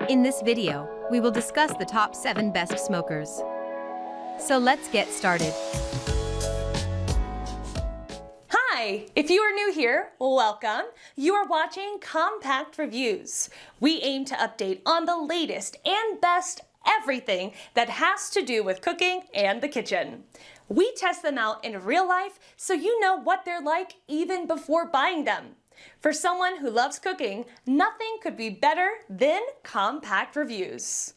In this video, we will discuss the top 7 best smokers. So let's get started. Hi, if you are new here, welcome. You are watching Compact Reviews. We aim to update on the latest and best everything that has to do with cooking and the kitchen. We test them out in real life so you know what they're like even before buying them. For someone who loves cooking, nothing could be better than Compact Reviews.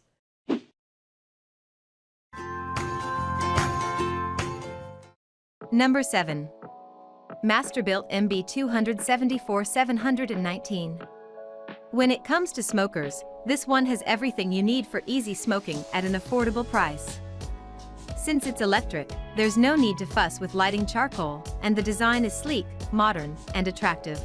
Number 7. Masterbuilt MB20074719. When it comes to smokers, this one has everything you need for easy smoking at an affordable price. Since it's electric, there's no need to fuss with lighting charcoal, and the design is sleek, modern, and attractive.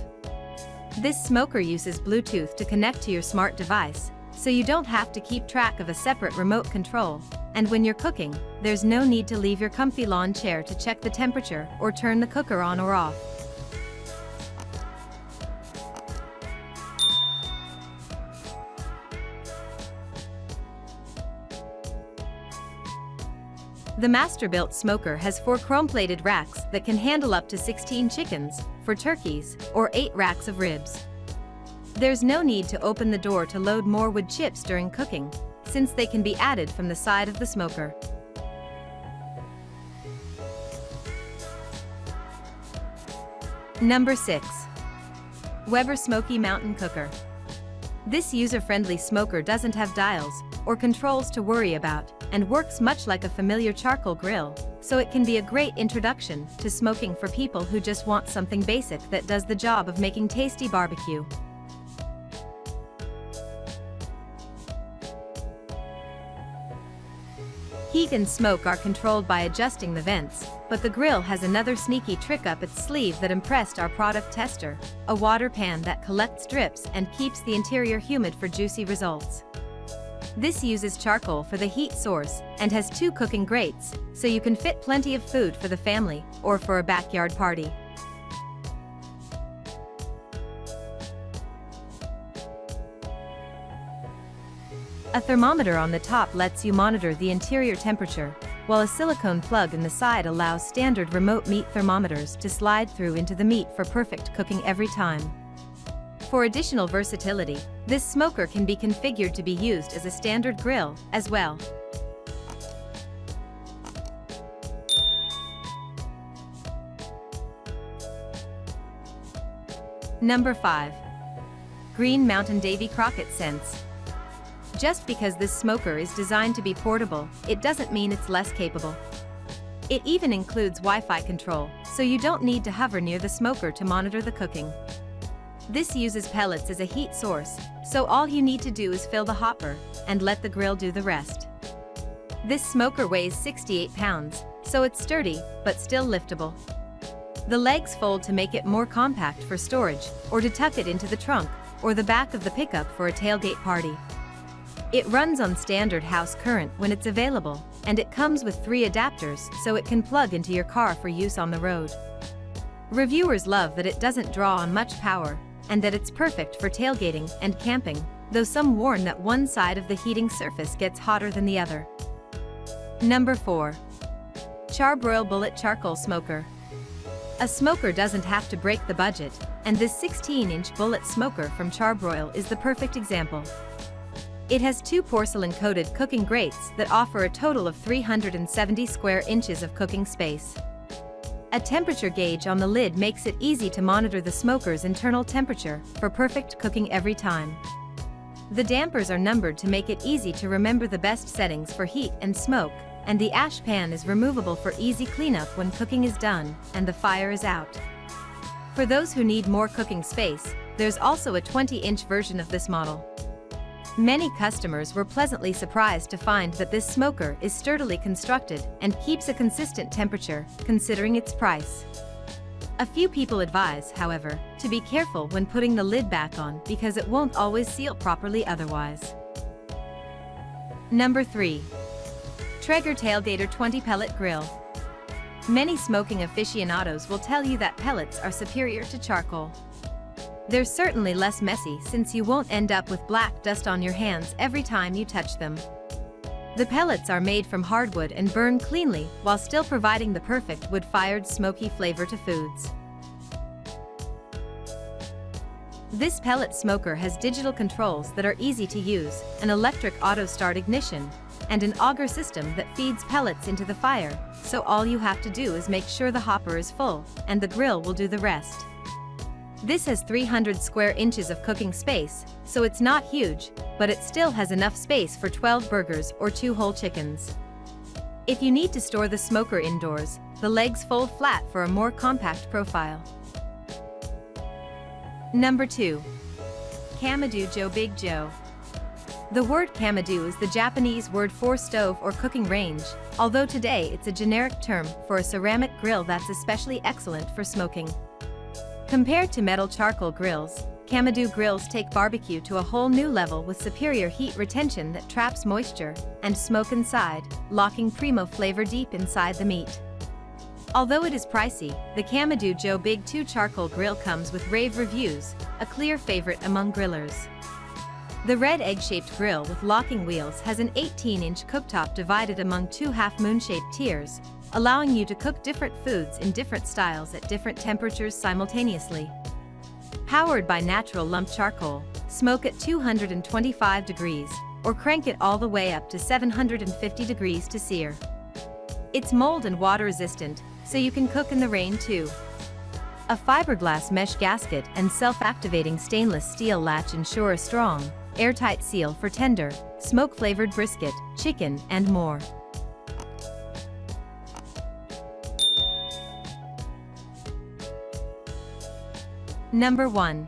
This smoker uses Bluetooth to connect to your smart device, so you don't have to keep track of a separate remote control, and when you're cooking, there's no need to leave your comfy lawn chair to check the temperature or turn the cooker on or off. The Masterbuilt smoker has 4 chrome-plated racks that can handle up to 16 chickens, for turkeys, or 8 racks of ribs. There's no need to open the door to load more wood chips during cooking, since they can be added from the side of the smoker. Number 6. Weber Smokey Mountain Cooker. This user-friendly smoker doesn't have dials or controls to worry about, and works much like a familiar charcoal grill, so it can be a great introduction to smoking for people who just want something basic that does the job of making tasty barbecue. Heat and smoke are controlled by adjusting the vents, but the grill has another sneaky trick up its sleeve that impressed our product tester: a water pan that collects drips and keeps the interior humid for juicy results. This uses charcoal for the heat source and has 2 cooking grates, so you can fit plenty of food for the family or for a backyard party. A thermometer on the top lets you monitor the interior temperature, while a silicone plug in the side allows standard remote meat thermometers to slide through into the meat for perfect cooking every time. For additional versatility, this smoker can be configured to be used as a standard grill as well. Number 5. Green Mountain Davy Crockett Sense. Just because this smoker is designed to be portable, it doesn't mean it's less capable. It even includes Wi-Fi control, so you don't need to hover near the smoker to monitor the cooking. This uses pellets as a heat source, so all you need to do is fill the hopper and let the grill do the rest. This smoker weighs 68 pounds, so it's sturdy but still liftable. The legs fold to make it more compact for storage, or to tuck it into the trunk or the back of the pickup for a tailgate party. It runs on standard house current when it's available, and it comes with 3 adapters so it can plug into your car for use on the road. Reviewers love that it doesn't draw on much power, and that it's perfect for tailgating and camping, though some warn that one side of the heating surface gets hotter than the other. Number 4. Char-Broil Bullet Charcoal Smoker. A smoker doesn't have to break the budget, and this 16-inch bullet smoker from Char-Broil is the perfect example. It has 2 porcelain-coated cooking grates that offer a total of 370 square inches of cooking space. A temperature gauge on the lid makes it easy to monitor the smoker's internal temperature for perfect cooking every time. The dampers are numbered to make it easy to remember the best settings for heat and smoke, and the ash pan is removable for easy cleanup when cooking is done and the fire is out. For those who need more cooking space, there's also a 20-inch version of this model. Many customers were pleasantly surprised to find that this smoker is sturdily constructed and keeps a consistent temperature, considering its price. A few people advise, however, to be careful when putting the lid back on because it won't always seal properly otherwise. Number 3. Traeger Tailgater 20 Pellet Grill. Many smoking aficionados will tell you that pellets are superior to charcoal. They're certainly less messy since you won't end up with black dust on your hands every time you touch them. The pellets are made from hardwood and burn cleanly while still providing the perfect wood-fired smoky flavor to foods. This pellet smoker has digital controls that are easy to use, an electric auto-start ignition, and an auger system that feeds pellets into the fire, so all you have to do is make sure the hopper is full, and the grill will do the rest. This has 300 square inches of cooking space, so it's not huge, but it still has enough space for 12 burgers or 2 whole chickens. If you need to store the smoker indoors, the legs fold flat for a more compact profile. Number 2. Kamado Joe Big Joe. The word Kamado is the Japanese word for stove or cooking range, although today it's a generic term for a ceramic grill that's especially excellent for smoking. Compared to metal charcoal grills, Kamado grills take barbecue to a whole new level with superior heat retention that traps moisture and smoke inside, locking primo flavor deep inside the meat. Although it is pricey, the Kamado Joe Big 2 charcoal grill comes with rave reviews, a clear favorite among grillers. The red egg-shaped grill with locking wheels has an 18-inch cooktop divided among 2 half-moon-shaped tiers, allowing you to cook different foods in different styles at different temperatures simultaneously. Powered by natural lump charcoal, smoke at 225 degrees, or crank it all the way up to 750 degrees to sear. It's mold and water resistant, so you can cook in the rain too. A fiberglass mesh gasket and self-activating stainless steel latch ensure a strong, airtight seal for tender, smoke-flavored brisket, chicken, and more. Number 1.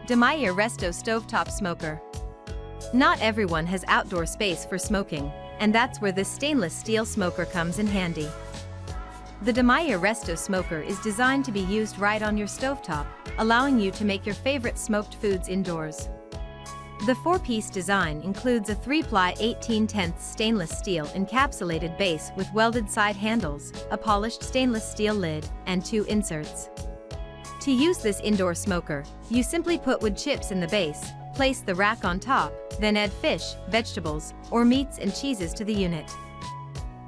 Demeyere Resto Stovetop Smoker. Not everyone has outdoor space for smoking, and that's where this stainless steel smoker comes in handy. The Demeyere Resto smoker is designed to be used right on your stovetop, allowing you to make your favorite smoked foods indoors. The 4-piece design includes a 3-ply 18/10 stainless steel encapsulated base with welded side handles, a polished stainless steel lid, and 2 inserts. To use this indoor smoker, you simply put wood chips in the base, place the rack on top, then add fish, vegetables, or meats and cheeses to the unit.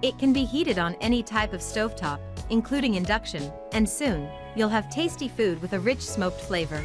It can be heated on any type of stovetop, including induction, and soon, you'll have tasty food with a rich smoked flavor.